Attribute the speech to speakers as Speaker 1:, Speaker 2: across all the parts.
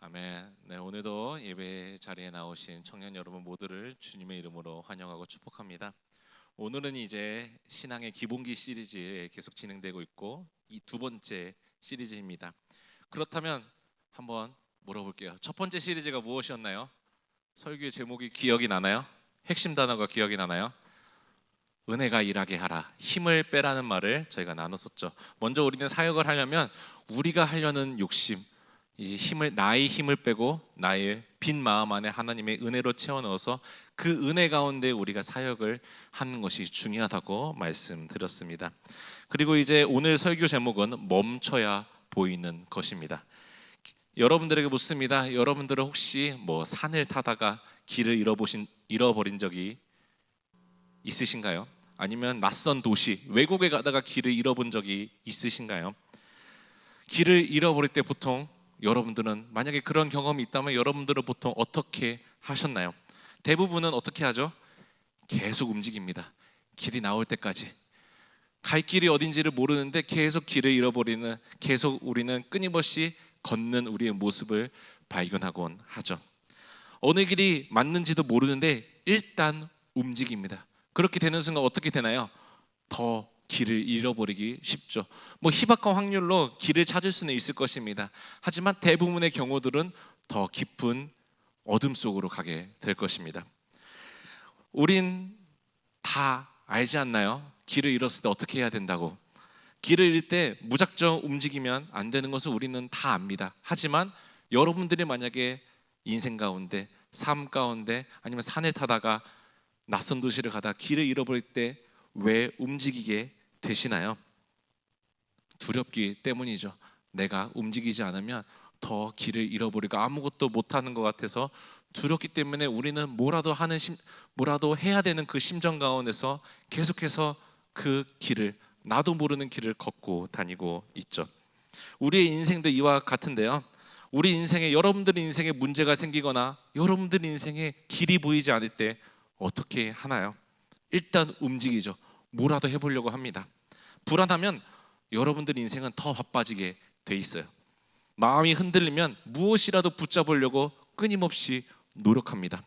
Speaker 1: 아멘. 네, 오늘도 예배 자리에 나오신 청년 여러분 모두를 주님의 이름으로 환영하고 축복합니다. 오늘은 이제 신앙의 기본기 시리즈에 계속 진행되고 있고 이 두 번째 시리즈입니다. 그렇다면 한번 물어볼게요. 첫 번째 시리즈가 무엇이었나요? 설교의 제목이 기억이 나나요? 핵심 단어가 기억이 나나요? 은혜가 일하게 하라, 힘을 빼라는 말을 저희가 나눴었죠. 먼저 우리는 사역을 하려면 우리가 하려는 욕심, 이 힘을, 나의 힘을 빼고 나의 빈 마음 안에 하나님의 은혜로 채워 넣어서 그 은혜 가운데 우리가 사역을 하는 것이 중요하다고 말씀드렸습니다. 그리고 이제 오늘 설교 제목은 멈춰야 보이는 것입니다. 여러분들에게 묻습니다. 여러분들은 혹시 산을 타다가 길을 잃어버린 적이 있으신가요? 아니면 낯선 도시, 외국에 가다가 길을 잃어본 적이 있으신가요? 길을 잃어버릴 때 보통 여러분들은, 만약에 그런 경험이 있다면 여러분들은 보통 어떻게 하셨나요? 대부분은 어떻게 하죠? 계속 움직입니다. 길이 나올 때까지. 갈 길이 어딘지를 모르는데 계속 길을 잃어버리는, 계속 우리는 끊임없이 걷는 우리의 모습을 발견하곤 하죠. 어느 길이 맞는지도 모르는데 일단 움직입니다. 그렇게 되는 순간 어떻게 되나요? 더 길을 잃어버리기 쉽죠. 희박한 확률로 길을 찾을 수는 있을 것입니다. 하지만 대부분의 경우들은 더 깊은 어둠 속으로 가게 될 것입니다. 우린 다 알지 않나요? 길을 잃었을 때 어떻게 해야 된다고. 길을 잃을 때 무작정 움직이면 안 되는 것을 우리는 다 압니다. 하지만 여러분들이 만약에 인생 가운데, 삶 가운데, 아니면 산에 타다가 낯선 도시를 가다 길을 잃어버릴 때 왜 움직이게 되시나요? 두렵기 때문이죠. 내가 움직이지 않으면 더 길을 잃어버리고 아무것도 못하는 것 같아서 두렵기 때문에 우리는 뭐라도 해야 되는 그 심정 가운데서 계속해서 그 길을, 나도 모르는 길을 걷고 다니고 있죠. 우리의 인생도 이와 같은데요. 우리 인생에, 여러분들 인생에 문제가 생기거나 여러분들 인생에 길이 보이지 않을 때 어떻게 하나요? 일단 움직이죠. 뭐라도 해보려고 합니다. 불안하면 여러분들 인생은 더 바빠지게 돼 있어요. 마음이 흔들리면 무엇이라도 붙잡으려고 끊임없이 노력합니다.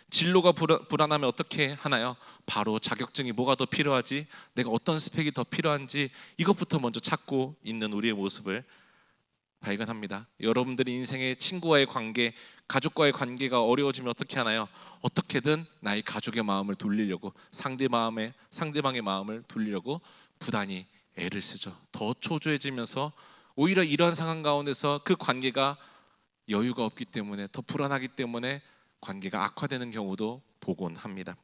Speaker 1: 진로가 불안하면 어떻게 하나요? 바로 자격증이 뭐가 더 필요하지? 내가 어떤 스펙이 더 필요한지 이것부터 먼저 찾고 있는 우리의 모습을 발견합니다. 여러분들이 인생의 친구와의 관계, 가족과의 관계가 어려워지면 어떻게 하나요? 어떻게든 나의 가족의 마음을 돌리려고, 상대방의 마음을 돌리려고 부단히 애를 쓰죠. 더 초조해지면서 오히려 이런 상황 가운데서 그 관계가 여유가 없기 때문에, 더 불안하기 때문에 관계가 악화되는 경우도 보곤 합니다.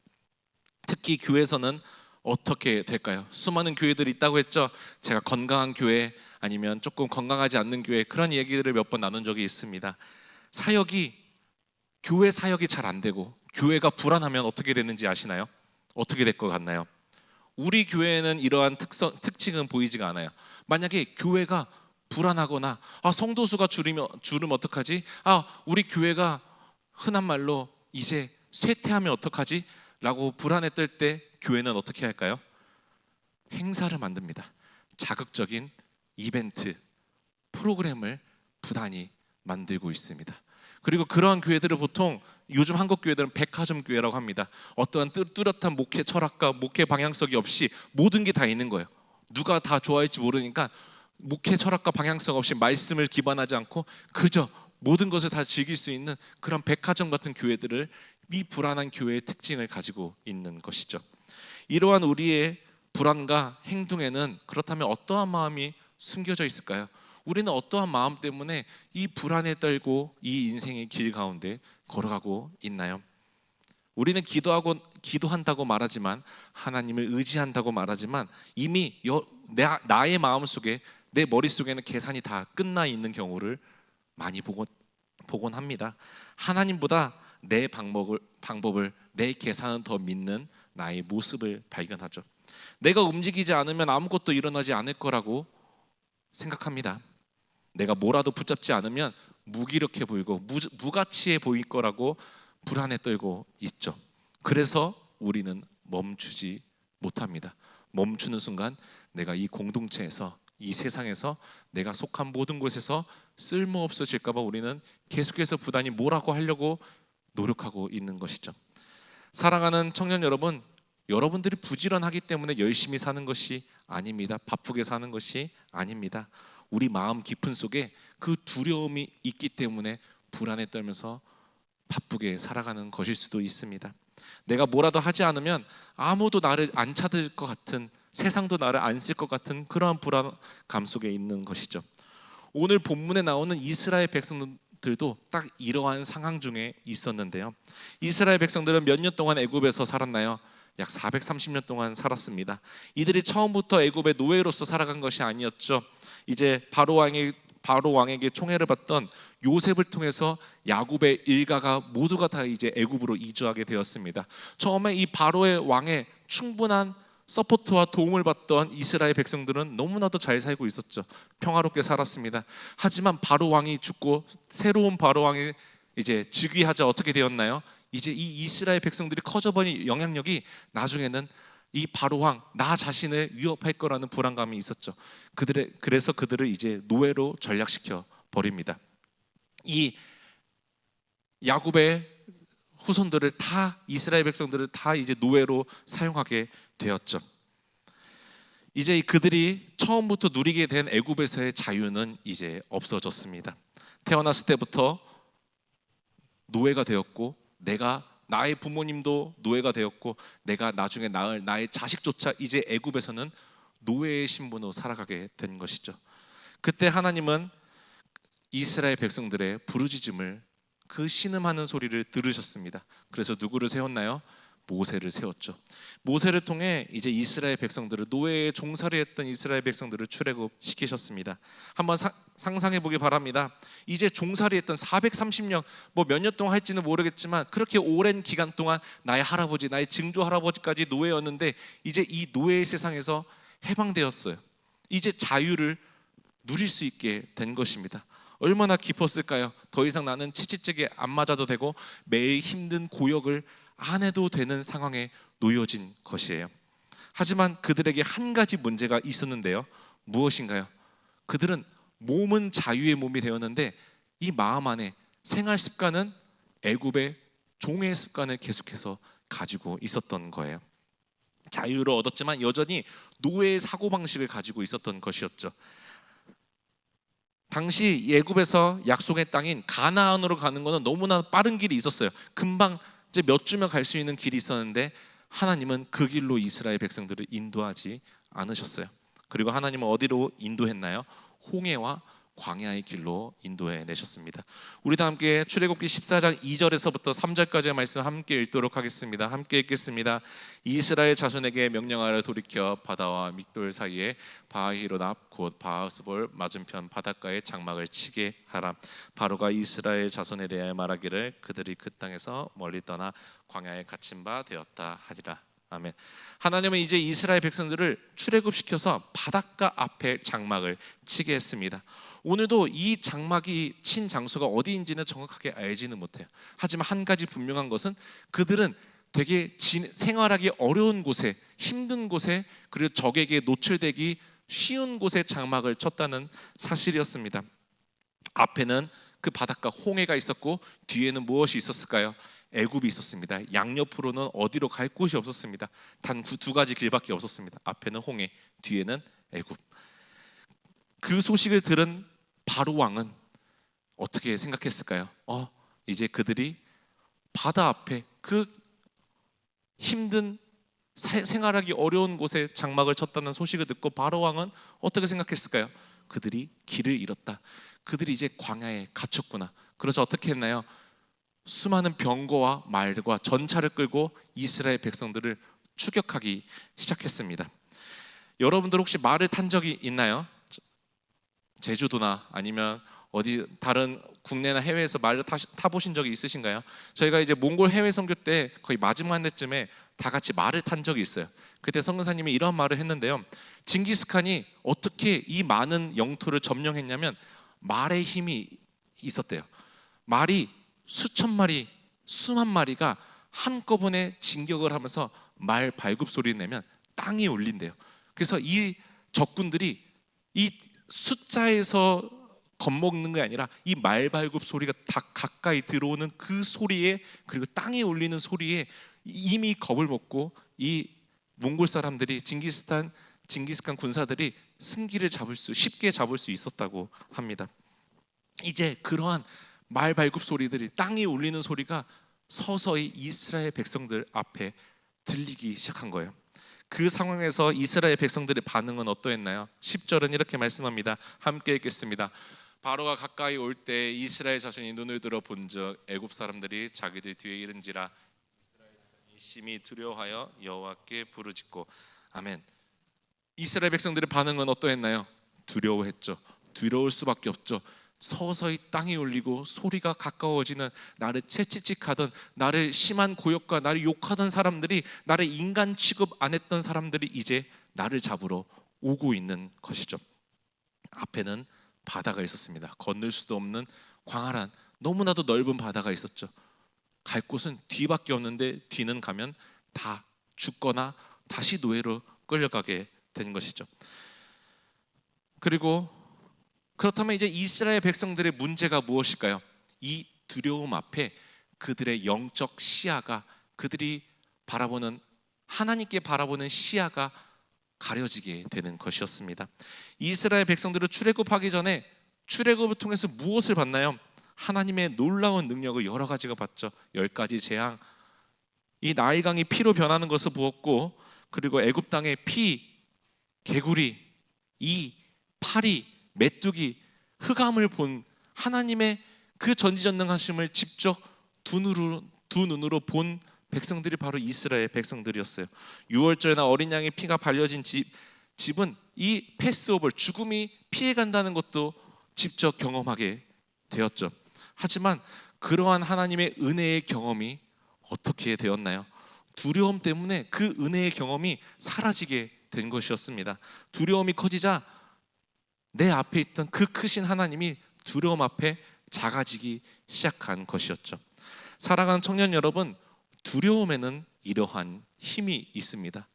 Speaker 1: 특히 교회에서는 어떻게 될까요? 수많은 교회들이 있다고 했죠. 제가 건강한 교회, 아니면 조금 건강하지 않는 교회, 그런 얘기들을 몇 번 나눈 적이 있습니다. 교회 사역이 잘 안 되고 교회가 불안하면 어떻게 되는지 아시나요? 어떻게 될 것 같나요? 우리 교회는 이러한 특징은 보이지가 않아요. 만약에 교회가 불안하거나 성도수가 줄으면 어떡하지? 우리 교회가 흔한 말로 이제 쇠퇴하면 어떡하지? 라고 불안에 떨 때 교회는 어떻게 할까요? 행사를 만듭니다. 자극적인 이벤트, 프로그램을 부단히 만들고 있습니다. 그리고 그러한 교회들을 보통 요즘 한국 교회들은 백화점 교회라고 합니다. 어떠한 뚜렷한 목회 철학과 목회 방향성이 없이 모든 게 다 있는 거예요. 누가 다 좋아할지 모르니까 목회 철학과 방향성 없이 말씀을 기반하지 않고 그저 모든 것을 다 즐길 수 있는 그런 백화점 같은 교회들을, 이 불안한 교회의 특징을 가지고 있는 것이죠. 이러한 우리의 불안과 행동에는 그렇다면 어떠한 마음이 숨겨져 있을까요? 우리는 어떠한 마음 때문에 이 불안에 떨고 이 인생의 길 가운데 걸어가고 있나요? 우리는 기도한다고 말하지만, 하나님을 의지한다고 말하지만 이미 나의 마음속에, 내 머릿속에는 계산이 다 끝나 있는 경우를 많이 보곤 합니다. 하나님보다 내 방법을, 내 계산은 더 믿는 나의 모습을 발견하죠. 내가 움직이지 않으면 아무것도 일어나지 않을 거라고 생각합니다. 내가 뭐라도 붙잡지 않으면 무기력해 보이고 무가치해 보일 거라고 불안에 떨고 있죠. 그래서 우리는 멈추지 못합니다. 멈추는 순간 내가 이 공동체에서, 이 세상에서, 내가 속한 모든 곳에서 쓸모없어질까 봐 우리는 계속해서 부단히 뭐라고 하려고 노력하고 있는 것이죠. 사랑하는 청년 여러분, 여러분들이 부지런하기 때문에 열심히 사는 것이 아닙니다. 바쁘게 사는 것이 아닙니다. 우리 마음 깊은 속에 그 두려움이 있기 때문에 불안에 떨면서 바쁘게 살아가는 것일 수도 있습니다. 내가 뭐라도 하지 않으면 아무도 나를 안 찾을 것 같은, 세상도 나를 안 쓸 것 같은 그러한 불안감 속에 있는 것이죠. 오늘 본문에 나오는 이스라엘 백성들도 딱 이러한 상황 중에 있었는데요. 이스라엘 백성들은 몇 년 동안 애굽에서 살았나요? 약 430년 동안 살았습니다. 이들이 처음부터 애굽의 노예로서 살아간 것이 아니었죠. 이제 바로 왕에게 총애를 받던 요셉을 통해서 야곱의 일가가 모두가 다 이제 애굽으로 이주하게 되었습니다. 처음에 이 바로의 왕의 충분한 서포트와 도움을 받던 이스라엘 백성들은 너무나도 잘 살고 있었죠. 평화롭게 살았습니다. 하지만 바로 왕이 죽고 새로운 바로 왕이 이제 즉위하자 어떻게 되었나요? 이제 이 이스라엘 백성들이 커져버린 영향력이 나중에는 이 바로 왕, 나 자신을 위협할 거라는 불안감이 있었죠. 그래서 그들을 이제 노예로 전락시켜 버립니다. 이 야곱의 후손들을 다, 이스라엘 백성들을 다 이제 노예로 사용하게 되었죠. 이제 그들이 처음부터 누리게 된 애굽에서의 자유는 이제 없어졌습니다. 태어났을 때부터 노예가 되었고, 나의 부모님도 노예가 되었고, 내가 나중에 낳을 나의 자식조차 이제 애굽에서는 노예의 신분으로 살아가게 된 것이죠. 그때 하나님은 이스라엘 백성들의 부르짖음을, 그 신음하는 소리를 들으셨습니다. 그래서 누구를 세웠나요? 모세를 세웠죠. 모세를 통해 이제 이스라엘 백성들을, 노예에 종살이 했던 이스라엘 백성들을 출애굽시키셨습니다. 한번 상상해 보기 바랍니다. 이제 종살이 했던 430년, 뭐 몇 년 동안 할지는 모르겠지만 그렇게 오랜 기간 동안 나의 할아버지, 나의 증조 할아버지까지 노예였는데 이제 이 노예의 세상에서 해방되었어요. 이제 자유를 누릴 수 있게 된 것입니다. 얼마나 기뻤을까요? 더 이상 나는 채찍질에 안 맞아도 되고 매일 힘든 고역을 안 해도 되는 상황에 놓여진 것이에요. 하지만 그들에게 한 가지 문제가 있었는데요. 무엇인가요? 그들은 몸은 자유의 몸이 되었는데 이 마음 안에 생활 습관은 애굽의 종의 습관을 계속해서 가지고 있었던 거예요. 자유를 얻었지만 여전히 노예의 사고방식을 가지고 있었던 것이었죠. 당시 애굽에서 약속의 땅인 가나안으로 가는 것은 너무나 빠른 길이 있었어요. 금방 이제 몇 주면 갈 수 있는 길이 있었는데 하나님은 그 길로 이스라엘 백성들을 인도하지 않으셨어요. 그리고 하나님은 어디로 인도했나요? 홍해와 광야의 길로 인도해 내셨습니다. 우리 다 함께 출애굽기 14장 2절에서부터 3절까지의 말씀 함께 읽도록 하겠습니다. 함께 읽겠습니다. 이스라엘 자손에게 명령하여 돌이켜 바다와 믹돌 사이에 바히로납 곧 바하스볼 맞은편 바닷가에 장막을 치게 하라. 바로가 이스라엘 자손에 대하여 말하기를 그들이 그 땅에서 멀리 떠나 광야에 갇힌 바 되었다 하리라. 아멘. 하나님은 이제 이스라엘 백성들을 출애굽시켜서 바닷가 앞에 장막을 치게 했습니다. 오늘도 이 장막이 친 장소가 어디인지는 정확하게 알지는 못해요. 하지만 한 가지 분명한 것은 그들은 되게 생활하기 어려운 곳에, 힘든 곳에, 그리고 적에게 노출되기 쉬운 곳에 장막을 쳤다는 사실이었습니다. 앞에는 그 바닷가 홍해가 있었고 뒤에는 무엇이 있었을까요? 애굽이 있었습니다. 양옆으로는 어디로 갈 곳이 없었습니다. 단 두 가지 길밖에 없었습니다. 앞에는 홍해, 뒤에는 애굽. 그 소식을 들은 바로 왕은 어떻게 생각했을까요? 이제 그들이 바다 앞에 그 힘든 생활하기 어려운 곳에 장막을 쳤다는 소식을 듣고 바로 왕은 어떻게 생각했을까요? 그들이 길을 잃었다. 그들이 이제 광야에 갇혔구나. 그래서 어떻게 했나요? 수많은 병거와 말과 전차를 끌고 이스라엘 백성들을 추격하기 시작했습니다. 여러분들 혹시 말을 탄 적이 있나요? 제주도나 아니면 어디 다른 국내나 해외에서 말을 타보신 적이 있으신가요? 저희가 이제 몽골 해외 선교 때 거의 마지막 한 해쯤에 다 같이 말을 탄 적이 있어요. 그때 선교사님이 이런 말을 했는데요. 징기스칸이 어떻게 이 많은 영토를 점령했냐면 말의 힘이 있었대요. 말이 수천 마리, 수만 마리가 한꺼번에 진격을 하면서 말 발굽 소리를 내면 땅이 울린대요. 그래서 이 적군들이 이 숫자에서 겁먹는 게 아니라 이 말발굽 소리가 다 가까이 들어오는 그 소리에, 그리고 땅에 울리는 소리에 이미 겁을 먹고 이 몽골 사람들이 징기스칸 군사들이 승기를 쉽게 잡을 수 있었다고 합니다. 이제 그러한 말발굽 소리들이, 땅에 울리는 소리가 서서히 이스라엘 백성들 앞에 들리기 시작한 거예요. 그 상황에서 이스라엘 백성들의 반응은 어떠했나요? 10절은 이렇게 말씀합니다. 함께 읽겠습니다. 바로가 가까이 올 때 이스라엘 자손이 눈을 들어 본즉 애굽 사람들이 자기들 뒤에 이른지라 심히 두려워하여 여호와께 부르짖고. 아멘. 이스라엘 백성들의 반응은 어떠했나요? 두려워했죠. 두려울 수밖에 없죠. 서서히 땅이 울리고 소리가 가까워지는, 나를 채찍질하던, 나를 심한 고역과 나를 욕하던 사람들이, 나를 인간 취급 안 했던 사람들이 이제 나를 잡으러 오고 있는 것이죠. 앞에는 바다가 있었습니다. 건널 수도 없는 광활한, 너무나도 넓은 바다가 있었죠. 갈 곳은 뒤밖에 없는데 뒤는 가면 다 죽거나 다시 노예로 끌려가게 된 것이죠. 그리고 그렇다면 이제 이스라엘 백성들의 문제가 무엇일까요? 이 두려움 앞에 그들의 영적 시야가, 그들이 바라보는, 하나님께 바라보는 시야가 가려지게 되는 것이었습니다. 이스라엘 백성들은 출애굽하기 전에 출애굽을 통해서 무엇을 봤나요? 하나님의 놀라운 능력을 여러 가지가 봤죠. 10가지 재앙, 이 나일강이 피로 변하는 것을 보았고, 그리고 애굽 땅에 피, 개구리, 이 파리, 메뚜기, 흑암을 본 하나님의 그 전지전능하심을 직접 두 눈으로 본 백성들이 바로 이스라엘 백성들이었어요. 유월절나 어린 양의 피가 발려진 집은 이 패스오버, 죽음이 피해간다는 것도 직접 경험하게 되었죠. 하지만 그러한 하나님의 은혜의 경험이 어떻게 되었나요? 두려움 때문에 그 은혜의 경험이 사라지게 된 것이었습니다. 두려움이 커지자 내 앞에 있던 그 크신 하나님이 두려움 앞에 작아지기 시작한 것이었죠. 사랑하는 청년 여러분, 두려움에는 이러한 힘이 있습니다.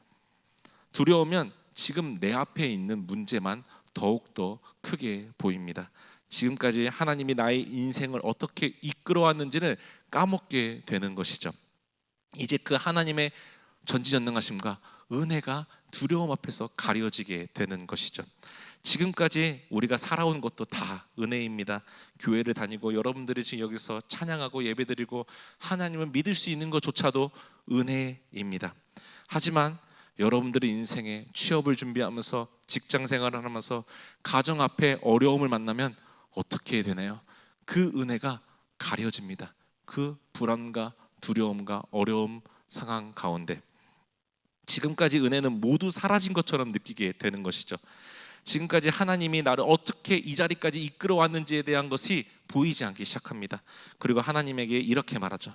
Speaker 1: 두려우면 지금 내 앞에 있는 문제만 더욱더 크게 보입니다. 지금까지 하나님이 나의 인생을 어떻게 이끌어왔는지를 까먹게 되는 것이죠. 이제 그 하나님의 전지전능하심과 은혜가 두려움 앞에서 가려지게 되는 것이죠. 지금까지 우리가 살아온 것도 다 은혜입니다. 교회를 다니고 여러분들이 지금 여기서 찬양하고 예배드리고 하나님을 믿을 수 있는 것조차도 은혜입니다. 하지만 여러분들의 인생에 취업을 준비하면서 직장 생활을 하면서 가정 앞에 어려움을 만나면 어떻게 되나요? 그 은혜가 가려집니다. 그 불안과 두려움과 어려움 상황 가운데 지금까지 은혜는 모두 사라진 것처럼 느끼게 되는 것이죠. 지금까지 하나님이 나를 어떻게 이 자리까지 이끌어 왔는지에 대한 것이 보이지 않기 시작합니다. 그리고 하나님에게 이렇게 말하죠.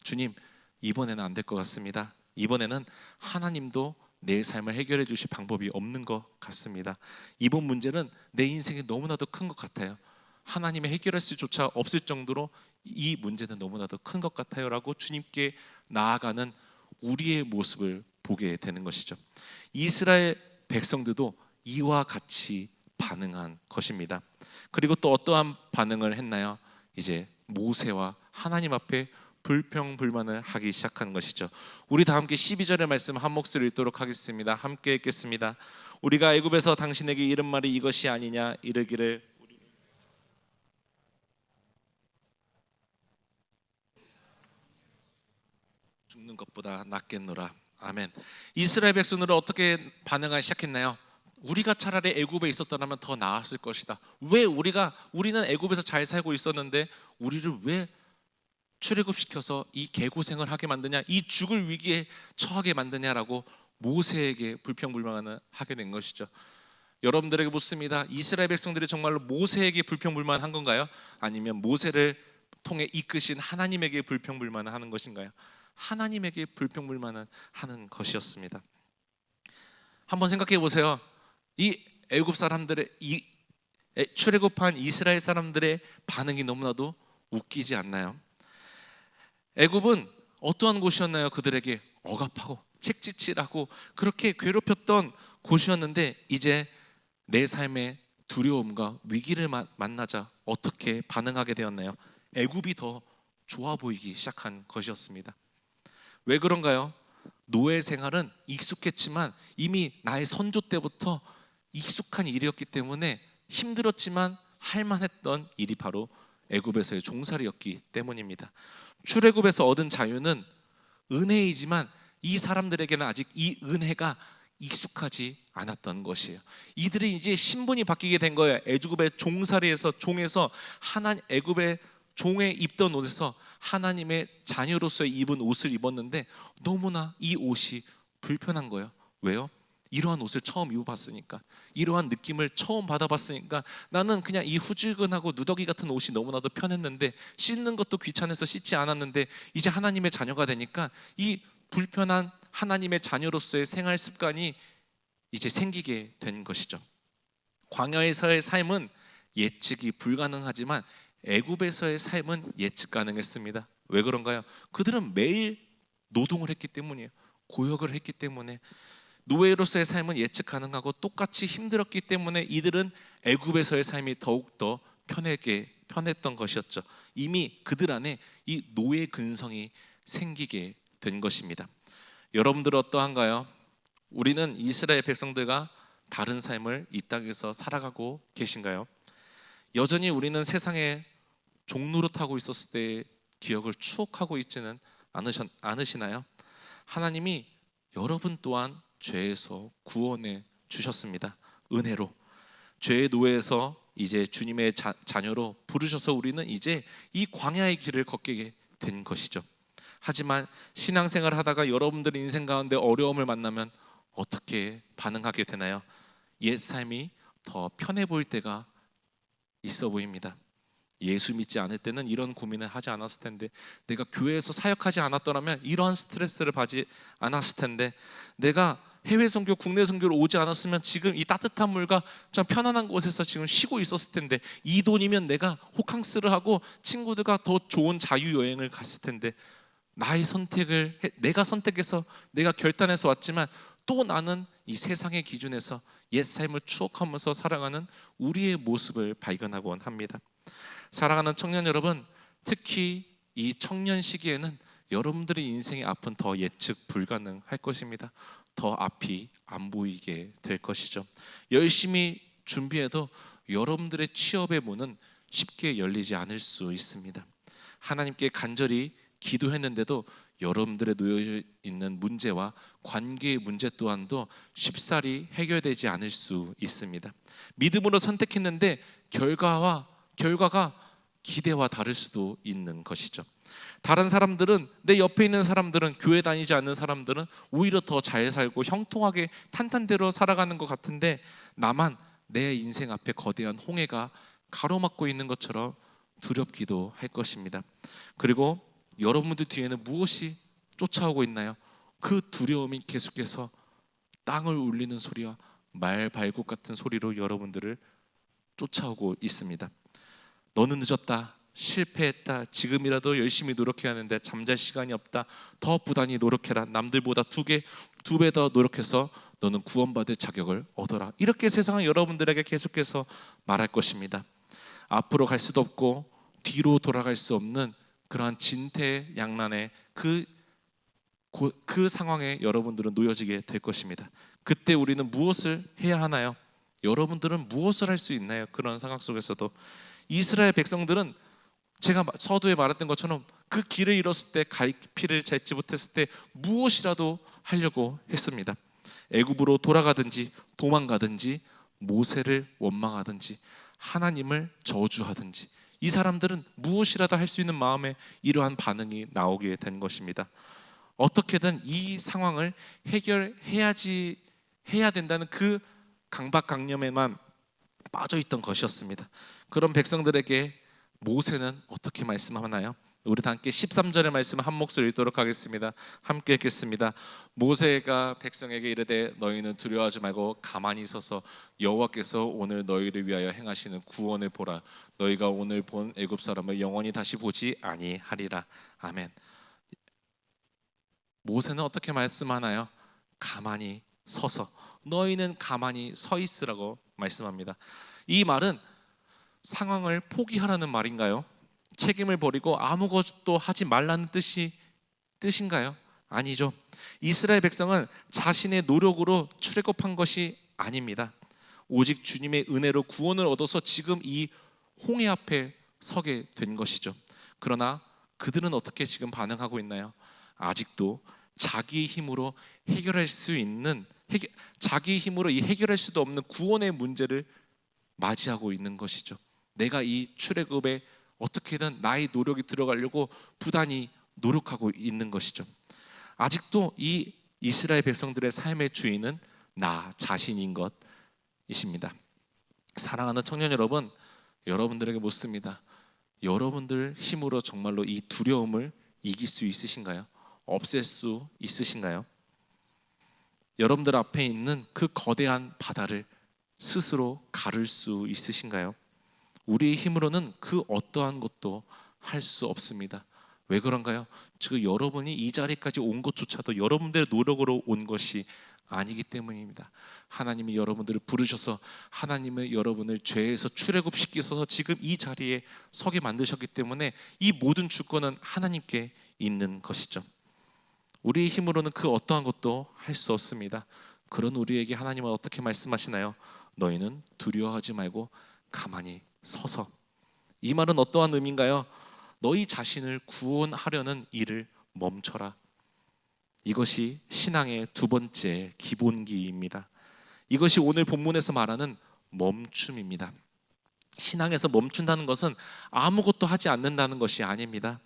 Speaker 1: 주님, 이번에는 안 될 것 같습니다. 이번에는 하나님도 내 삶을 해결해 주실 방법이 없는 것 같습니다. 이번 문제는 내 인생이 너무나도 큰 것 같아요. 하나님이 해결할 수조차 없을 정도로 이 문제는 너무나도 큰 것 같아요 라고 주님께 나아가는 우리의 모습을 보게 되는 것이죠. 이스라엘 백성들도 이와 같이 반응한 것입니다. 그리고 또 어떠한 반응을 했나요? 이제 모세와 하나님 앞에 불평불만을 하기 시작한 것이죠. 우리 다 함께 12절의 말씀 한 목소리 읽도록 하겠습니다. 함께 읽겠습니다. 우리가 애굽에서 당신에게 이른 말이 이것이 아니냐 이르기를 죽는 것보다 낫겠노라. 아멘. 이스라엘 백성들은 어떻게 반응하기 시작했나요? 우리가 차라리 애굽에 있었더라면 더 나았을 것이다. 왜 우리는 애굽에서 잘 살고 있었는데 우리를 왜 출애굽시켜서 이 개고생을 하게 만드냐, 이 죽을 위기에 처하게 만드냐라고 모세에게 불평불만을 하게 된 것이죠. 여러분들에게 묻습니다. 이스라엘 백성들이 정말로 모세에게 불평불만한 건가요? 아니면 모세를 통해 이끄신 하나님에게 불평불만을 하는 것인가요? 하나님에게 불평불만을 하는 것이었습니다. 한번 생각해 보세요. 이 애굽 사람들의 이 출애굽한 이스라엘 사람들의 반응이 너무나도 웃기지 않나요? 애굽은 어떠한 곳이었나요? 그들에게 억압하고 책짓질하고 그렇게 괴롭혔던 곳이었는데 이제 내 삶에 두려움과 위기를 만나자 어떻게 반응하게 되었나요? 애굽이 더 좋아 보이기 시작한 것이었습니다. 왜 그런가요? 노예 생활은 익숙했지만 이미 나의 선조 때부터 익숙한 일이었기 때문에 힘들었지만 할만했던 일이 바로 애굽에서의 종살이였기 때문입니다. 출애굽에서 얻은 자유는 은혜이지만 이 사람들에게는 아직 이 은혜가 익숙하지 않았던 것이에요. 이들이 이제 신분이 바뀌게 된 거예요. 애굽의 종살이에서 종에서 애굽의 종에 입던 옷에서 하나님의 자녀로서 입은 옷을 입었는데 너무나 이 옷이 불편한 거예요. 왜요? 이러한 옷을 처음 입어봤으니까, 이러한 느낌을 처음 받아봤으니까 나는 그냥 이 후줄근하고 누더기 같은 옷이 너무나도 편했는데, 씻는 것도 귀찮아서 씻지 않았는데, 이제 하나님의 자녀가 되니까 이 불편한 하나님의 자녀로서의 생활 습관이 이제 생기게 된 것이죠. 광야에서의 삶은 예측이 불가능하지만 애굽에서의 삶은 예측 가능했습니다. 왜 그런가요? 그들은 매일 노동을 했기 때문이에요. 고역을 했기 때문에. 노예로서의 삶은 예측 가능하고 똑같이 힘들었기 때문에 이들은 애굽에서의 삶이 더욱더 편했던 것이었죠. 이미 그들 안에 이 노예 근성이 생기게 된 것입니다. 여러분들 어떠한가요? 우리는 이스라엘 백성들과 다른 삶을 이 땅에서 살아가고 계신가요? 여전히 우리는 세상에 종노릇하고 있었을 때의 기억을 추억하고 있지는 않으시나요? 하나님이 여러분 또한 죄에서 구원해 주셨습니다. 은혜로 죄의 노예에서 이제 주님의 자녀로 부르셔서 우리는 이제 이 광야의 길을 걷게 된 것이죠. 하지만 신앙생활을 하다가 여러분들 인생 가운데 어려움을 만나면 어떻게 반응하게 되나요? 옛 삶이 더 편해 보일 때가 있어 보입니다. 예수 믿지 않을 때는 이런 고민을 하지 않았을 텐데, 내가 교회에서 사역하지 않았더라면 이러한 스트레스를 받지 않았을 텐데, 내가 해외 선교, 국내 선교를 오지 않았으면 지금 이 따뜻한 물과 좀 편안한 곳에서 지금 쉬고 있었을 텐데, 이 돈이면 내가 호캉스를 하고 친구들과 더 좋은 자유 여행을 갔을 텐데, 내가 선택해서 내가 결단해서 왔지만 또 나는 이 세상의 기준에서 옛 삶을 추억하면서 살아가는 우리의 모습을 발견하곤 합니다. 사랑하는 청년 여러분, 특히 이 청년 시기에는 여러분들의 인생의 앞은 더 예측 불가능할 것입니다. 더 앞이 안 보이게 될 것이죠. 열심히 준비해도 여러분들의 취업의 문은 쉽게 열리지 않을 수 있습니다. 하나님께 간절히 기도했는데도 여러분들의 놓여 있는 문제와 관계의 문제 또한도 쉽사리 해결되지 않을 수 있습니다. 믿음으로 선택했는데 결과가 기대와 다를 수도 있는 것이죠. 다른 사람들은, 내 옆에 있는 사람들은, 교회 다니지 않는 사람들은 오히려 더 잘 살고 형통하게 탄탄대로 살아가는 것 같은데, 나만 내 인생 앞에 거대한 홍해가 가로막고 있는 것처럼 두렵기도 할 것입니다. 그리고 여러분들 뒤에는 무엇이 쫓아오고 있나요? 그 두려움이 계속해서 땅을 울리는 소리와 말발굽 같은 소리로 여러분들을 쫓아오고 있습니다. 너는 늦었다, 실패했다, 지금이라도 열심히 노력해야 하는데 잠잘 시간이 없다, 더 부단히 노력해라, 남들보다 두 배 더 노력해서 너는 구원받을 자격을 얻어라. 이렇게 세상은 여러분들에게 계속해서 말할 것입니다. 앞으로 갈 수도 없고 뒤로 돌아갈 수 없는 그러한 진퇴양난의 그 상황에 여러분들은 놓여지게 될 것입니다. 그때 우리는 무엇을 해야 하나요? 여러분들은 무엇을 할 수 있나요? 그런 상황 속에서도 이스라엘 백성들은 제가 서두에 말했던 것처럼 그 길을 잃었을 때, 갈피를 찾지 못했을 때 무엇이라도 하려고 했습니다. 애굽으로 돌아가든지 도망가든지 모세를 원망하든지 하나님을 저주하든지, 이 사람들은 무엇이라도 할 수 있는 마음에 이러한 반응이 나오게 된 것입니다. 어떻게든 이 상황을 해야 된다는 그 강박관념에만 빠져 있던 것이었습니다. 그런 백성들에게 모세는 어떻게 말씀하나요? 우리 다 함께 13절의 말씀을 한 목소리 읽도록 하겠습니다. 함께 읽겠습니다. 모세가 백성에게 이르되 너희는 두려워하지 말고 가만히 서서 여호와께서 오늘 너희를 위하여 행하시는 구원을 보라. 너희가 오늘 본 애굽 사람을 영원히 다시 보지 아니하리라. 아멘. 모세는 어떻게 말씀하나요? 가만히 서서, 너희는 가만히 서 있으라고 말씀합니다. 이 말은 상황을 포기하라는 말인가요? 책임을 버리고 아무것도 하지 말라는 뜻인가요? 아니죠. 이스라엘 백성은 자신의 노력으로 출애굽한 것이 아닙니다. 오직 주님의 은혜로 구원을 얻어서 지금 이 홍해 앞에 서게 된 것이죠. 그러나 그들은 어떻게 지금 반응하고 있나요? 아직도 자기 힘으로 해결할 수 있는 자기 힘으로 이 해결할 수도 없는 구원의 문제를 맞이하고 있는 것이죠. 내가 이 출애굽에 어떻게든 나의 노력이 들어가려고 부단히 노력하고 있는 것이죠. 아직도 이 이스라엘 백성들의 삶의 주인은 나 자신인 것이십니다. 사랑하는 청년 여러분, 여러분들에게 묻습니다. 여러분들 힘으로 정말로 이 두려움을 이길 수 있으신가요? 없앨 수 있으신가요? 여러분들 앞에 있는 그 거대한 바다를 스스로 가를 수 있으신가요? 우리의 힘으로는 그 어떠한 것도 할 수 없습니다. 왜 그런가요? 지금 여러분이 이 자리까지 온 것조차도 여러분들의 노력으로 온 것이 아니기 때문입니다. 하나님이 여러분들을 부르셔서 하나님은 여러분을 죄에서 출애굽시키셔서 지금 이 자리에 서게 만드셨기 때문에 이 모든 주권은 하나님께 있는 것이죠. 우리의 힘으로는 그 어떠한 것도 할 수 없습니다. 그런 우리에게 하나님은 어떻게 말씀하시나요? 너희는 두려워하지 말고 가만히 서서. 이 말은 어떠한 의미인가요? 너희 자신을 구원하려는 일을 멈춰라. 이것이 신앙의 두 번째 기본기입니다. 이것이 오늘 본문에서 말하는 멈춤입니다. 신앙에서 멈춘다는 것은 아무것도 하지 않는다는 것이 아닙니다.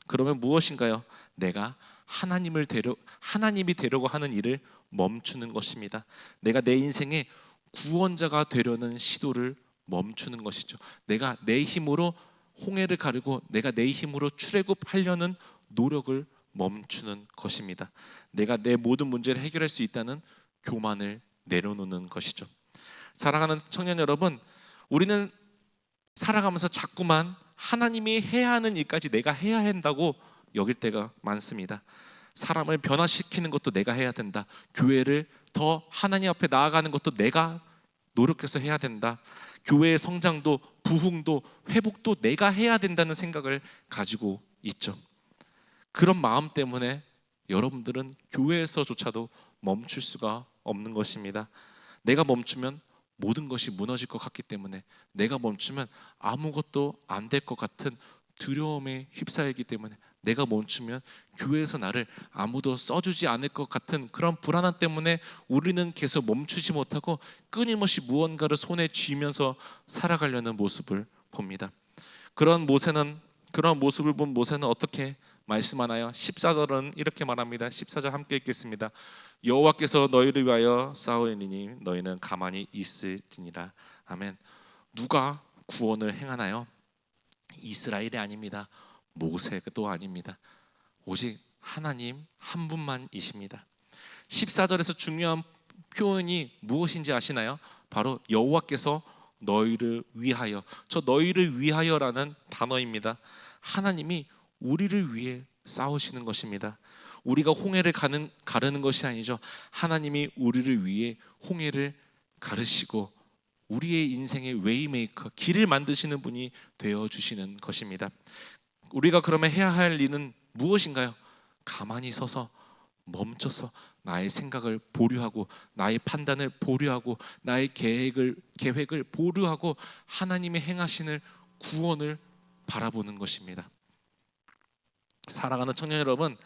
Speaker 1: 그러면 무엇인가요? 내가 하나님이 되려고 하는 일을 멈추는 것입니다. 내가 내 인생의 구원자가 되려는 시도를 멈추는 것이죠. 내가 내 힘으로 홍해를 가르고 내가 내 힘으로 출애굽하려는 노력을 멈추는 것입니다. 내가 내 모든 문제를 해결할 수 있다는 교만을 내려놓는 것이죠. 사랑하는 청년 여러분, 우리는 살아가면서 자꾸만 하나님이 해야 하는 일까지 내가 해야 한다고 여길 때가 많습니다. 사람을 변화시키는 것도 내가 해야 된다. 교회를 더 하나님 앞에 나아가는 것도 내가 노력해서 해야 된다. 교회의 성장도 부흥도 회복도 내가 해야 된다는 생각을 가지고 있죠. 그런 마음 때문에 여러분들은 교회에서조차도 멈출 수가 없는 것입니다. 내가 멈추면 모든 것이 무너질 것 같기 때문에, 내가 멈추면 아무것도 안 될 것 같은 두려움에 휩싸이기 때문에, 내가 멈추면 교회에서 나를 아무도 써주지 않을 것 같은 그런 불안함 때문에 우리는 계속 멈추지 못하고 끊임없이 무언가를 손에 쥐면서 살아가려는 모습을 봅니다. 그런 모습을 본 모세는 어떻게 말씀하나요? 14절은 이렇게 말합니다. 14절 함께 읽겠습니다. 여호와께서 너희를 위하여 싸우리니 너희는 가만히 있을지니라. 아멘. 누가 구원을 행하나요? 이스라엘이 아닙니다. 모세도 아닙니다. 오직 하나님 한 분만이십니다. 14절에서 중요한 표현이 무엇인지 아시나요? 바로 여호와께서 너희를 위하여. 저 너희를 위하여라는 단어입니다. 하나님이 우리를 위해 싸우시는 것입니다. 우리가 홍해를 가르는 것이 아니죠. 하나님이 우리를 위해 홍해를 가르시고 우리의 인생의 웨이메이커, 길을 만드시는 분이 되어주시는 것입니다. 우리가 그러면 해야 할 일은 무엇인가요? 가만히 서서 멈춰서 나의 생각을 보류하고 나의 판단을 보류하고 나의 계획을 보류하고 하나님의 행하시는 구원을 바라보는 것입니다. 사랑하는 청년 여러분,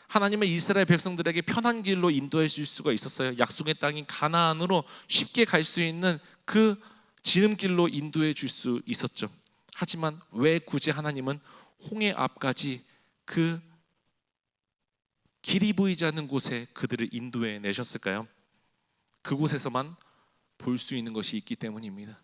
Speaker 1: 하나님은 이스라엘 백성들에게 편한 길로 인도해 줄 수가 있었어요. 약속의 땅인 가나안으로 쉽게 갈 수 있는 그 지름길로 인도해 줄 수 있었죠. 하지만 왜 굳이 하나님은 홍해 앞까지 그 길이 보이지 않는 곳에 그들을 인도해 내셨을까요? 그곳에서만 볼 수 있는 것이 있기 때문입니다.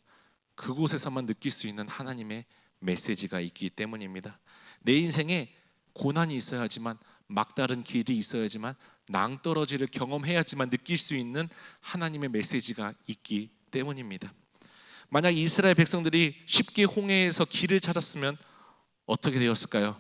Speaker 1: 그곳에서만 느낄 수 있는 하나님의 메시지가 있기 때문입니다. 내 인생에 고난이 있어야지만, 막다른 길이 있어야지만, 낭떠러지를 경험해야지만 느낄 수 있는 하나님의 메시지가 있기 때문입니다. 만약 이스라엘 백성들이 쉽게 홍해에서 길을 찾았으면 어떻게 되었을까요?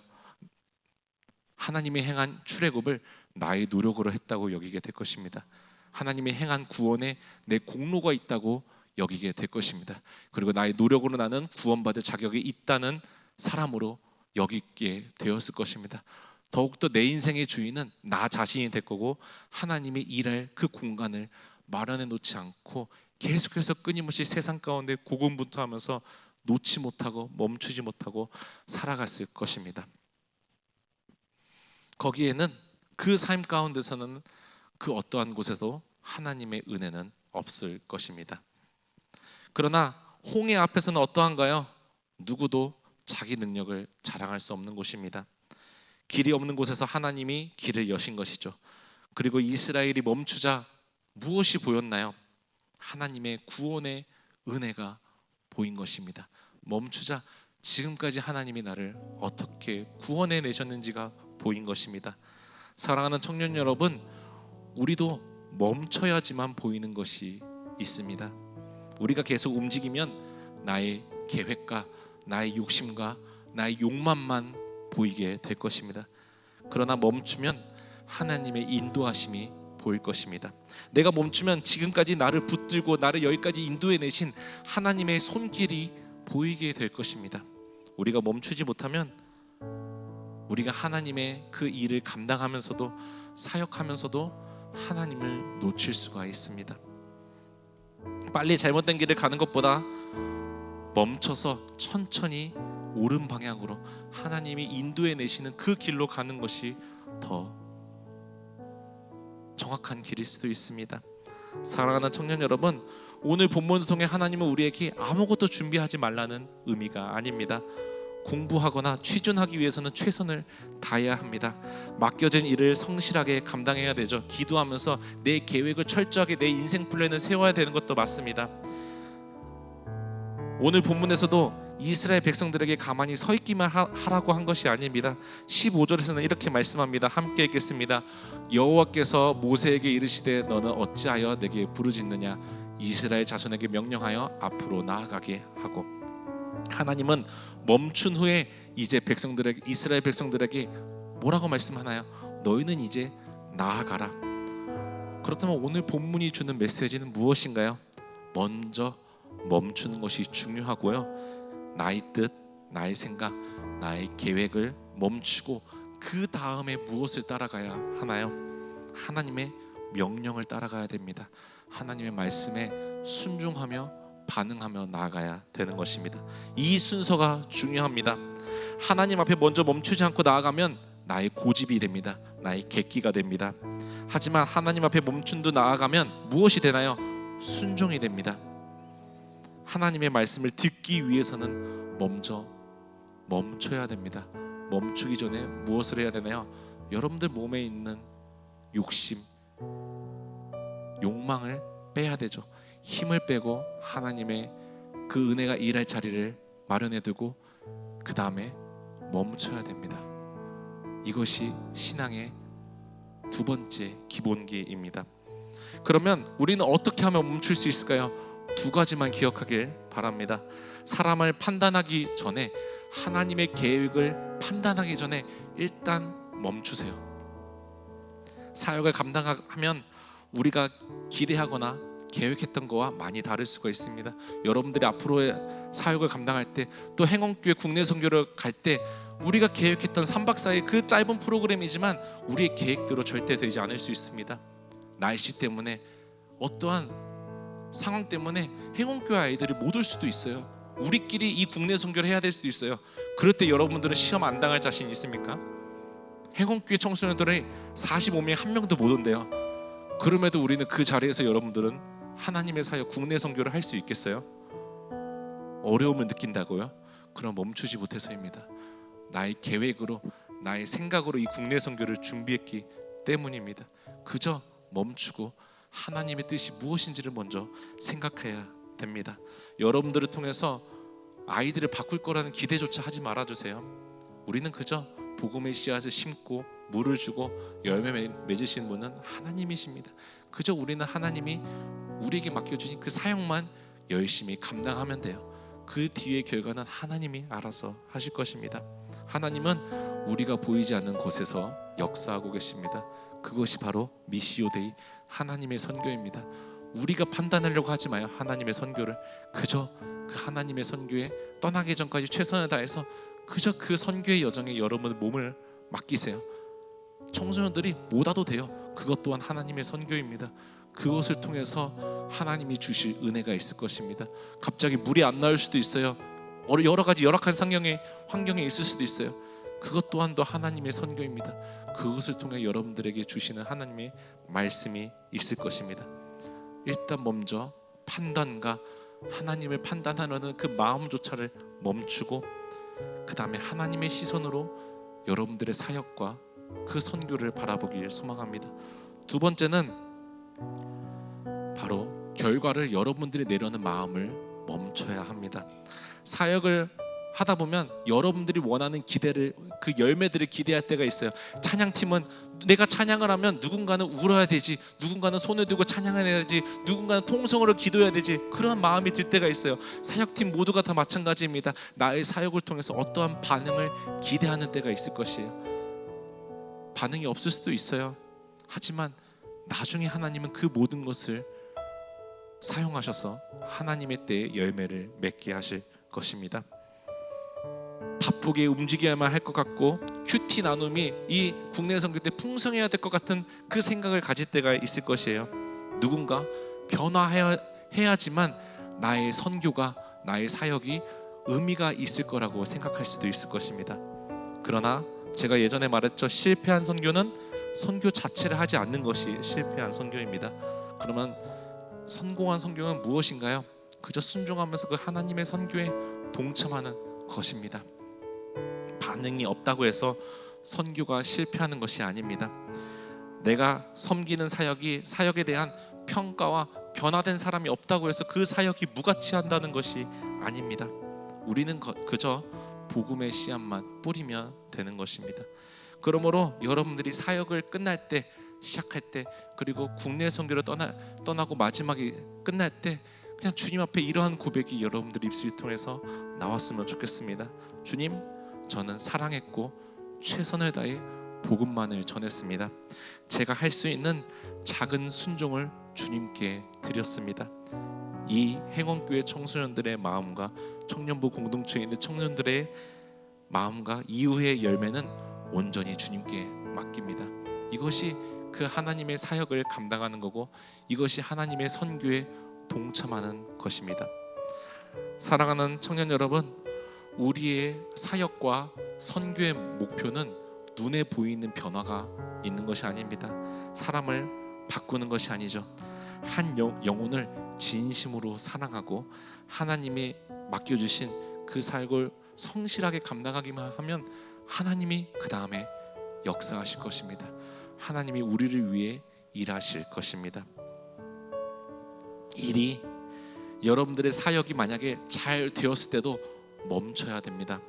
Speaker 1: 하나님이 행한 출애굽을 나의 노력으로 했다고 여기게 될 것입니다. 하나님이 행한 구원에 내 공로가 있다고 여기게 될 것입니다. 그리고 나의 노력으로 나는 구원받을 자격이 있다는 사람으로 여기게 되었을 것입니다. 더욱더 내 인생의 주인은 나 자신이 될 거고, 하나님이 일할 그 공간을 마련해 놓지 않고 계속해서 끊임없이 세상 가운데 고군분투하면서 놓지 못하고 멈추지 못하고 살아갔을 것입니다. 거기에는, 그 삶 가운데서는 그 어떠한 곳에도 하나님의 은혜는 없을 것입니다. 그러나 홍해 앞에서는 어떠한가요? 누구도 자기 능력을 자랑할 수 없는 곳입니다. 길이 없는 곳에서 하나님이 길을 여신 것이죠. 그리고 이스라엘이 멈추자 무엇이 보였나요? 하나님의 구원의 은혜가 보인 것입니다. 멈추자 지금까지 하나님이 나를 어떻게 구원해 내셨는지가 보인 것입니다. 사랑하는 청년 여러분, 우리도 멈춰야지만 보이는 것이 있습니다. 우리가 계속 움직이면 나의 계획과 나의 욕심과 나의 욕망만 보이게 될 것입니다. 그러나 멈추면 하나님의 인도하심이 보일 것입니다. 내가 멈추면 지금까지 나를 붙들고 나를 여기까지 인도해 내신 하나님의 손길이 보이게 될 것입니다. 우리가 멈추지 못하면 우리가 하나님의 그 일을 감당하면서도, 사역하면서도 하나님을 놓칠 수가 있습니다. 빨리 잘못된 길을 가는 것보다 멈춰서 천천히 옳은 방향으로 하나님이 인도해 내시는 그 길로 가는 것이 더 정확한 길일 수도 있습니다. 사랑하는 청년 여러분, 오늘 본문을 통해 하나님은 우리에게 아무것도 준비하지 말라는 의미가 아닙니다. 공부하거나 취준하기 위해서는 최선을 다해야 합니다. 맡겨진 일을 성실하게 감당해야 되죠. 기도하면서 내 계획을 철저하게, 내 인생 플랜을 세워야 되는 것도 맞습니다. 오늘 본문에서도 이스라엘 백성들에게 가만히 서 있기만 하라고 한 것이 아닙니다. 15절에서는 이렇게 말씀합니다. 함께 읽겠습니다. 여호와께서 모세에게 이르시되 너는 어찌하여 내게 부르짖느냐, 이스라엘 자손에게 명령하여 앞으로 나아가게 하고. 하나님은 멈춘 후에 이제 백성들에게, 이스라엘 백성들에게 뭐라고 말씀하나요? 너희는 이제 나아가라. 그렇다면 오늘 본문이 주는 메시지는 무엇인가요? 먼저 멈추는 것이 중요하고요, 나의 뜻, 나의 생각, 나의 계획을 멈추고 그 다음에 무엇을 따라가야 하나요? 하나님의 명령을 따라가야 됩니다. 하나님의 말씀에 순종하며 반응하며 나아가야 되는 것입니다. 이 순서가 중요합니다. 하나님 앞에 먼저 멈추지 않고 나아가면 나의 고집이 됩니다. 나의 객기가 됩니다. 하지만 하나님 앞에 멈춘 듯 나아가면 무엇이 되나요? 순종이 됩니다. 하나님의 말씀을 듣기 위해서는 먼저 멈춰야 됩니다. 멈추기 전에 무엇을 해야 되나요? 여러분들 몸에 있는 욕심, 욕망을 빼야 되죠. 힘을 빼고 하나님의 그 은혜가 일할 자리를 마련해 두고 그 다음에 멈춰야 됩니다. 이것이 신앙의 두 번째 기본기입니다. 그러면 우리는 어떻게 하면 멈출 수 있을까요? 두 가지만 기억하길 바랍니다. 사람을 판단하기 전에, 하나님의 계획을 판단하기 전에 일단 멈추세요. 사역을 감당하면 우리가 기대하거나 계획했던 거와 많이 다를 수가 있습니다. 여러분들이 앞으로의 사역을 감당할 때, 또 행원교회 국내 선교를 갈 때 우리가 계획했던 3박 4일 그 짧은 프로그램이지만 우리의 계획대로 절대 되지 않을 수 있습니다. 날씨 때문에, 어떠한 상황 때문에 행원교회 아이들이 못 올 수도 있어요. 우리끼리 이 국내 선교를 해야 될 수도 있어요. 그럴 때 여러분들은 시험 안 당할 자신 있습니까? 행원교회 청소년들이 45명에 한 명도 못 온대요. 그럼에도 우리는 그 자리에서 여러분들은 하나님의 사역 국내 선교를 할 수 있겠어요? 어려움을 느낀다고요? 그럼 멈추지 못해서입니다. 나의 계획으로, 나의 생각으로 이 국내 선교를 준비했기 때문입니다. 그저 멈추고 하나님의 뜻이 무엇인지를 먼저 생각해야 됩니다. 여러분들을 통해서 아이들을 바꿀 거라는 기대조차 하지 말아주세요. 우리는 그저 복음의 씨앗을 심고 물을 주고 열매 맺으시는 분은 하나님이십니다. 그저 우리는 하나님이 우리에게 맡겨주신 그 사역만 열심히 감당하면 돼요. 그 뒤의 결과는 하나님이 알아서 하실 것입니다. 하나님은 우리가 보이지 않는 곳에서 역사하고 계십니다. 그것이 바로 미시오 데이, 하나님의 선교입니다. 우리가 판단하려고 하지 마요. 하나님의 선교를 그저 그 하나님의 선교에 떠나기 전까지 최선을 다해서 그저 그 선교의 여정에 여러분의 몸을 맡기세요. 청소년들이 못 와도 돼요. 그것 또한 하나님의 선교입니다. 그것을 통해서 하나님이 주실 은혜가 있을 것입니다. 갑자기 물이 안 나올 수도 있어요. 여러 가지 열악한 환경에 있을 수도 있어요. 그것 또한도 하나님의 선교입니다. 그것을 통해 여러분들에게 주시는 하나님의 말씀이 있을 것입니다. 일단 먼저 판단과 하나님을 판단하려는 그 마음조차를 멈추고 그 다음에 하나님의 시선으로 여러분들의 사역과 그 선교를 바라보길 소망합니다. 두 번째는 바로 결과를 여러분들이 내려는 마음을 멈춰야 합니다. 사역을 하다 보면 여러분들이 원하는 기대를, 그 열매들을 기대할 때가 있어요. 찬양팀은 내가 찬양을 하면 누군가는 울어야 되지, 누군가는 손을 들고 찬양을 해야지, 누군가는 통성으로 기도해야 되지, 그런 마음이 들 때가 있어요. 사역팀 모두가 다 마찬가지입니다. 나의 사역을 통해서 어떠한 반응을 기대하는 때가 있을 것이에요. 반응이 없을 수도 있어요. 하지만 나중에 하나님은 그 모든 것을 사용하셔서 하나님의 때에 열매를 맺게 하실 것입니다. 바쁘게 움직여야만 할 것 같고 큐티 나눔이 이 국내 선교 때 풍성해야 될 것 같은 그 생각을 가질 때가 있을 것이에요. 누군가 변화해야지만 나의 선교가, 나의 사역이 의미가 있을 거라고 생각할 수도 있을 것입니다. 그러나 제가 예전에 말했죠. 실패한 선교는 선교 자체를 하지 않는 것이 실패한 선교입니다. 그러면 성공한 선교는 무엇인가요? 그저 순종하면서 그 하나님의 선교에 동참하는 것입니다. 반응이 없다고 해서 선교가 실패하는 것이 아닙니다. 내가 섬기는 사역에 대한 평가와 변화된 사람이 없다고 해서 그 사역이 무가치한다는 것이 아닙니다. 우리는 그저 복음의 씨앗만 뿌리면 되는 것입니다. 그러므로 여러분들이 사역을 끝날 때, 시작할 때, 그리고 국내 선교를 떠나고 마지막에 끝날 때 그냥 주님 앞에 이러한 고백이 여러분들 입술을 통해서 나왔으면 좋겠습니다. 주님, 저는 사랑했고 최선을 다해 복음만을 전했습니다. 제가 할 수 있는 작은 순종을 주님께 드렸습니다. 이 행원교회 청소년들의 마음과 청년부 공동체에 있는 청년들의 마음과 이후의 열매는 온전히 주님께 맡깁니다. 이것이 그 하나님의 사역을 감당하는 거고, 이것이 하나님의 선교에 동참하는 것입니다. 사랑하는 청년 여러분, 우리의 사역과 선교의 목표는 눈에 보이는 변화가 있는 것이 아닙니다. 사람을 바꾸는 것이 아니죠. 한 영혼을 진심으로 사랑하고 하나님이 맡겨주신 그 사역을 성실하게 감당하기만 하면 하나님이 그 다음에 역사하실 것입니다. 하나님이 우리를 위해 일하실 것입니다. 일이, 여러분들의 사역이 만약에 잘 되었을 때도 멈춰야 됩니다.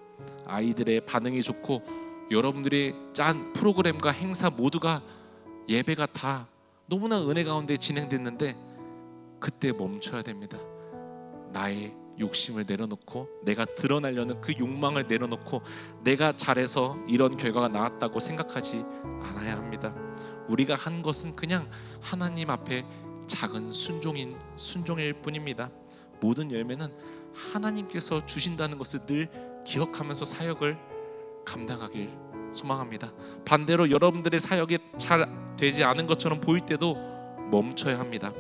Speaker 1: 아이들의 반응이 좋고 여러분들이 짠 프로그램과 행사 모두가, 예배가 다 너무나 은혜 가운데 진행됐는데 그때 멈춰야 됩니다. 나의 욕심을 내려놓고, 내가 드러나려는 그 욕망을 내려놓고 내가 잘해서 이런 결과가 나왔다고 생각하지 않아야 합니다. 우리가 한 것은 그냥 하나님 앞에 작은 순종일 뿐입니다. 모든 열매는 하나님께서 주신다는 것을 늘 기억하면서 사역을 감당하길 소망합니다. 반대로 여러분들의 사역이 잘 되지 않은 것처럼 보일 때도 멈춰야 합니다.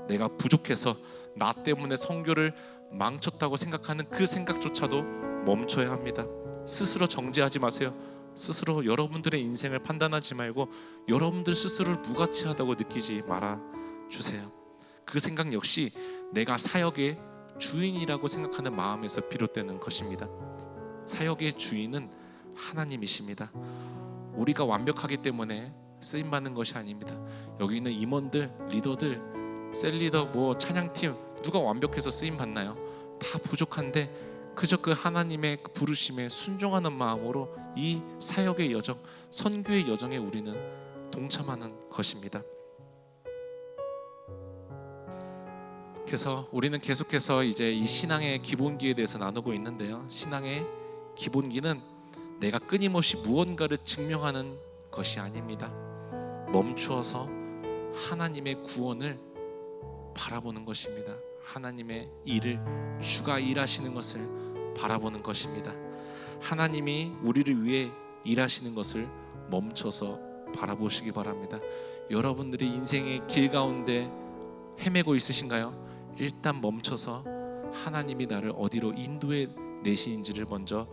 Speaker 1: 내가 부족해서 나 때문에 선교를 망쳤다고 생각하는 그 생각조차도 멈춰야 합니다. 스스로 정죄하지 마세요. 스스로 여러분들의 인생을 판단하지 말고 여러분들 스스로를 무가치하다고 느끼지 말아 주세요. 그 생각 역시 내가 사역의 주인이라고 생각하는 마음에서 비롯되는 것입니다. 사역의 주인은 하나님이십니다. 우리가 완벽하기 때문에 쓰임받는 것이 아닙니다. 여기 있는 임원들, 리더들, 셀리더, 찬양팀 누가 완벽해서 쓰임받나요? 다 부족한데 그저 그 하나님의 부르심에 순종하는 마음으로 이 사역의 여정, 선교의 여정에 우리는 동참하는 것입니다. 그래서 우리는 계속해서 이제 이 신앙의 기본기에 대해서 나누고 있는데요. 신앙의 기본기는 내가 끊임없이 무언가를 증명하는 것이 아닙니다. 멈추어서 하나님의 구원을 바라보는 것입니다. 하나님의 일을, 주가 일하시는 것을 바라보는 것입니다. 하나님이 우리를 위해 일하시는 것을 멈춰서 바라보시기 바랍니다. 여러분들의 인생의 길 가운데 헤매고 있으신가요? 일단 멈춰서 하나님이 나를 어디로 인도해 내시는지를 먼저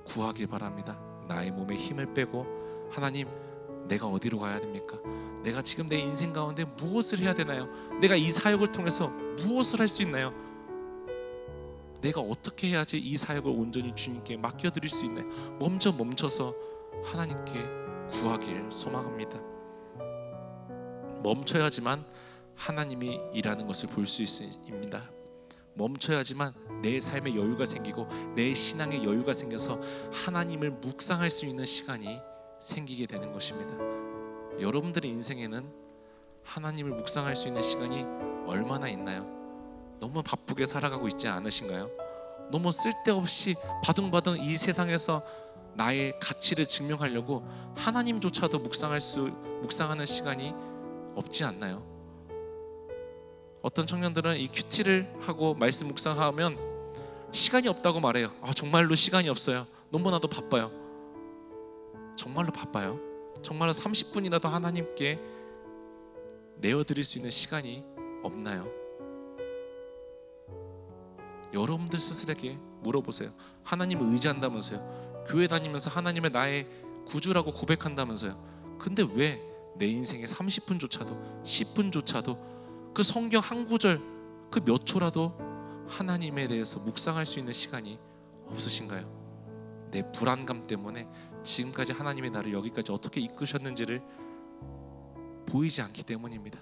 Speaker 1: 구하길 바랍니다. 나의 몸에 힘을 빼고, 하나님, 내가 어디로 가야 됩니까? 내가 지금 내 인생 가운데 무엇을 해야 되나요? 내가 이 사역을 통해서 무엇을 할 수 있나요? 내가 어떻게 해야지 이 사역을 온전히 주님께 맡겨드릴 수 있나요? 먼저 멈춰서 하나님께 구하길 소망합니다. 멈춰야지만 하나님이 일하는 것을 볼 수 있습니다. 멈춰야지만 내 삶의 여유가 생기고 내 신앙의 여유가 생겨서 하나님을 묵상할 수 있는 시간이 생기게 되는 것입니다. 여러분들의 인생에는 하나님을 묵상할 수 있는 시간이 얼마나 있나요? 너무 바쁘게 살아가고 있지 않으신가요? 너무 쓸데없이 바둥바둥 이 세상에서 나의 가치를 증명하려고 하나님조차도 묵상하는 시간이 없지 않나요? 어떤 청년들은 이 큐티를 하고 말씀 묵상하면 시간이 없다고 말해요. 정말로 시간이 없어요. 너무나도 바빠요. 정말로 바빠요? 정말로 30분이라도 하나님께 내어드릴 수 있는 시간이 없나요? 여러분들 스스로에게 물어보세요. 하나님을 의지한다면서요. 교회 다니면서 하나님을 나의 구주라고 고백한다면서요. 근데 왜 내 인생에 30분조차도 10분조차도 그 성경 한 구절, 그 몇 초라도 하나님에 대해서 묵상할 수 있는 시간이 없으신가요? 내 불안감 때문에 지금까지 하나님이 나를 여기까지 어떻게 이끄셨는지를 보이지 않기 때문입니다.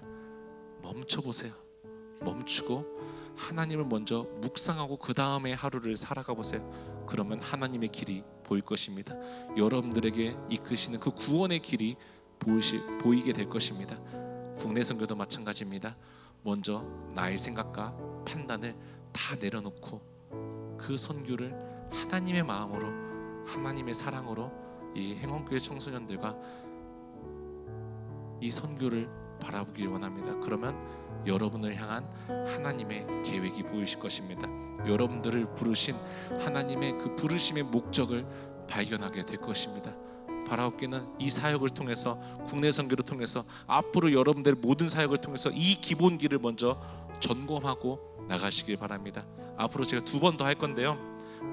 Speaker 1: 멈춰보세요. 멈추고 하나님을 먼저 묵상하고 그 다음에 하루를 살아가 보세요. 그러면 하나님의 길이 보일 것입니다. 여러분들에게 이끄시는 그 구원의 길이 보이게 될 것입니다. 국내 선교도 마찬가지입니다. 먼저 나의 생각과 판단을 다 내려놓고 그 선교를 하나님의 마음으로, 하나님의 사랑으로 이 행원교회 청소년들과 이 선교를 바라보길 원합니다. 그러면 여러분을 향한 하나님의 계획이 보이실 것입니다. 여러분들을 부르신 하나님의 그 부르심의 목적을 발견하게 될 것입니다. 바라옵기는 이 사역을 통해서, 국내 선교를 통해서, 앞으로 여러분들 모든 사역을 통해서 이 기본기를 먼저 점검하고 나가시길 바랍니다. 앞으로 제가 2번 더 할 건데요,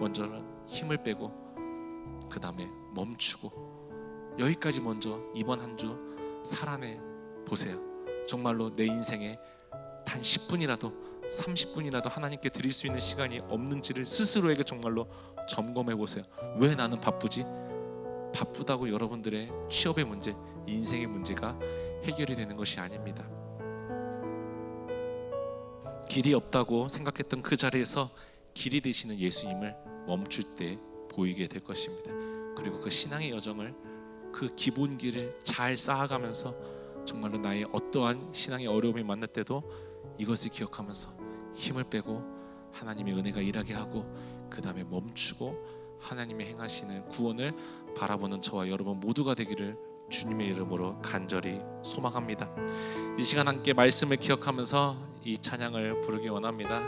Speaker 1: 먼저는 힘을 빼고 그 다음에 멈추고, 여기까지 먼저 이번 한 주 살아내 보세요. 정말로 내 인생에 단 10분이라도 30분이라도 하나님께 드릴 수 있는 시간이 없는지를 스스로에게 정말로 점검해 보세요. 왜 나는 바쁘지? 바쁘다고 여러분들의 취업의 문제, 인생의 문제가 해결이 되는 것이 아닙니다. 길이 없다고 생각했던 그 자리에서 길이 되시는 예수님을 멈출 때 보이게 될 것입니다. 그리고 그 신앙의 여정을, 그 기본기를 잘 쌓아가면서 정말로 나의 어떠한 신앙의 어려움이 만날 때도 이것을 기억하면서 힘을 빼고 하나님의 은혜가 일하게 하고 그 다음에 멈추고 하나님의 행하시는 구원을 바라보는 저와 여러분 모두가 되기를 주님의 이름으로 간절히 소망합니다. 이 시간 함께 말씀을 기억하면서 이 찬양을 부르기 원합니다.